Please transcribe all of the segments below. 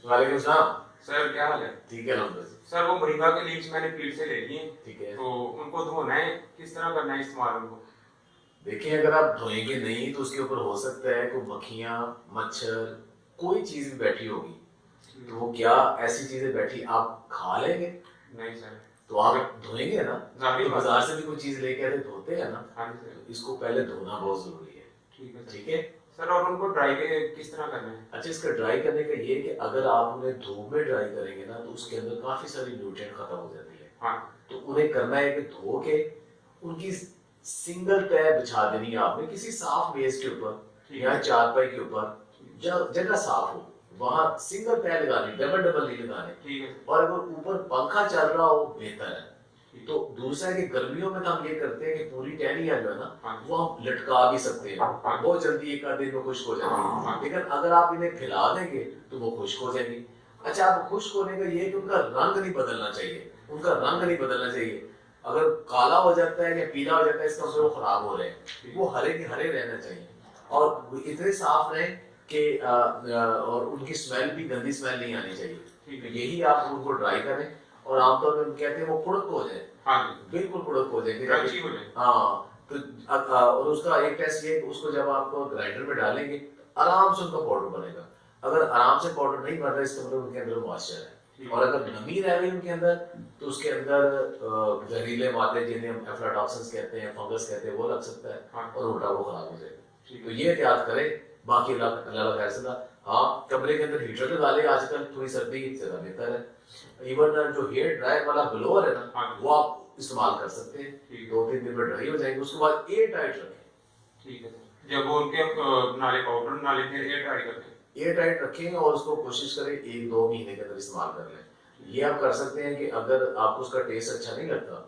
वालेकुम सलाम। सर क्या हाल है? ठीक है अलहमदुलिल्लाह। सर वो मोरिंगा के लीव्स मैंने फील्ड से ले लिए, ठीक है। तो उनको धोना है, किस तरह करना है इस्तेमाल उनको? देखिए अगर आप धोएंगे नहीं तो उसके ऊपर हो सकता है कोई मक्खियाँ, मच्छर, कोई चीज़ भी बैठी होगी। तो वो क्या ऐसी चीज़ें बैठी आप खा लेंगे? नहीं सर। तो आप धोएंगे ना। जाहिर तो बात बाजार है। से भी कोई चीज़ लेके आते धोते हैं ना। हाँ जी सर। तो इसको पहले धोना बहुत ज़रूरी है। ठीक है सर। ठीक है। सर और उनको ड्राई के किस तरह करना है? अच्छा इसका ड्राई करने का ये है कि अगर आप उन्हें धूप में ड्राई करेंगे ना तो उसके अंदर काफ़ी सारी न्यूट्रिएंट खत्म हो जाती है। हाँ। तो उन्हें करना है कि धो के उनकी सिंगल तय बिछा देनी है आपने किसी साफ मेज के ऊपर या चारपाई के ऊपर जगह साफ हो वहां सिंगल तय लगानी, डबल डबल नहीं लगाने। ठीक है। और अगर ऊपर पंखा चल रहा हो बेहतर है। तो दूसरा है कि गर्मियों में तो हम ये करते हैं कि पूरी टहनियां जो है ना वो हम लटका भी सकते हैं, बहुत जल्दी एक आध दिन में खुश्क हो जाएंगी। लेकिन अगर आप इन्हें फैला देंगे तो वो खुश्क हो जाएंगी। अच्छा आप खुश्क होने का ये कि उनका रंग नहीं बदलना चाहिए, उनका रंग नहीं बदलना चाहिए। अगर काला हो जाता है या पीला हो जाता है इसका मतलब वो खराब हो रहे हैं। वो हरे के हरे रहना चाहिए और इतने साफ रहे कि और उनकी स्मेल भी गंदी स्मेल नहीं आनी चाहिए। तो यही आप उनको ड्राई करें और आमतौर पर कहते हैं वो कुड़क हो जाए। हाँ बिल्कुल कुड़क हो जाएंगे। हाँ तो और उसका एक टेस्ट ये उसको जब आप ग्राइंडर में डालेंगे आराम से उनका पाउडर बनेगा। अगर आराम से पाउडर नहीं बन रहा इसका मतलब उनके अंदर मॉइस्चर है। और अगर नमी रह गई उनके अंदर तो उसके अंदर जहरीले मादे जिन्हें हम एफ्लाटॉक्सिन्स कहते हैं, फंगस कहते हैं, वो लग सकता है और उल्टा वो खराब हो जाएगा। तो ये एहतियात करें। बाकी अल्लाह खैर से। हाँ कमरे के अंदर हीटर लगा ले, आजकल थोड़ी सर्दी ज्यादा बेहतर है। इवन जो हेयर ड्रायर वाला ब्लोअर है ना वो आप इस्तेमाल कर सकते हैं। 2-3 दिन में ड्राई हो जाएंगे। उसके बाद एयर टाइट रखें। ठीक है सर। जब वो उनके नाले पाउडर नाले फिर एयर टाइट करते हैं, एयर टाइट रखें और उसको कोशिश करें 1-2 महीने के अंदर इस्तेमाल कर लें। ये आप कर सकते हैं कि अगर आपको उसका टेस्ट अच्छा नहीं लगता,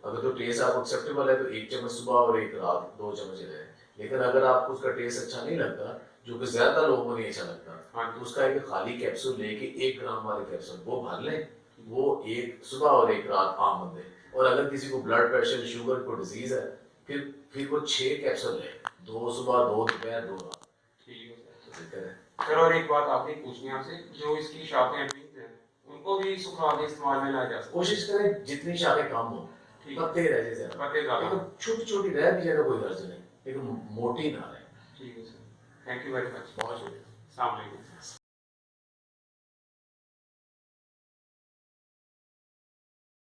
अगर तो टेस्ट आपको एक्सेप्टेबल है तो 1 चम्मच सुबह और 1 रात 2 चम्मच ले। लेकिन अगर आपको उसका टेस्ट अच्छा नहीं लगता, जो कि ज्यादा लोगों को नहीं अच्छा लगता, तो उसका एक खाली कैप्सूल लेके 1 ग्राम वाले कैप्सूल वो भर लें। वो 1 सुबह और 1 रात आम बंदे। और अगर किसी को ब्लड प्रेशर, शुगर को डिजीज है फिर वो 6 कैप्सूल ले, 2 सुबह 2 दोपहर 2 रात। ठीक है सर। सर और एक बात आपने पूछनी है आपसे, जो इसकी शाखें हैं उनको भी सुखा के इस्तेमाल में लाया जा सकता है। कोशिश करें जितनी शाखें कम हो, पत्ते रह जाए ज्यादा, पत्ते ज्यादा, छोटी छोटी रह भी जाए कोई हर्ज नहीं, लेकिन मोटी ना रहे। ठीक है sir. Thank you very much. बहुत शुक्रिया। अस्सलाम वालेकुम।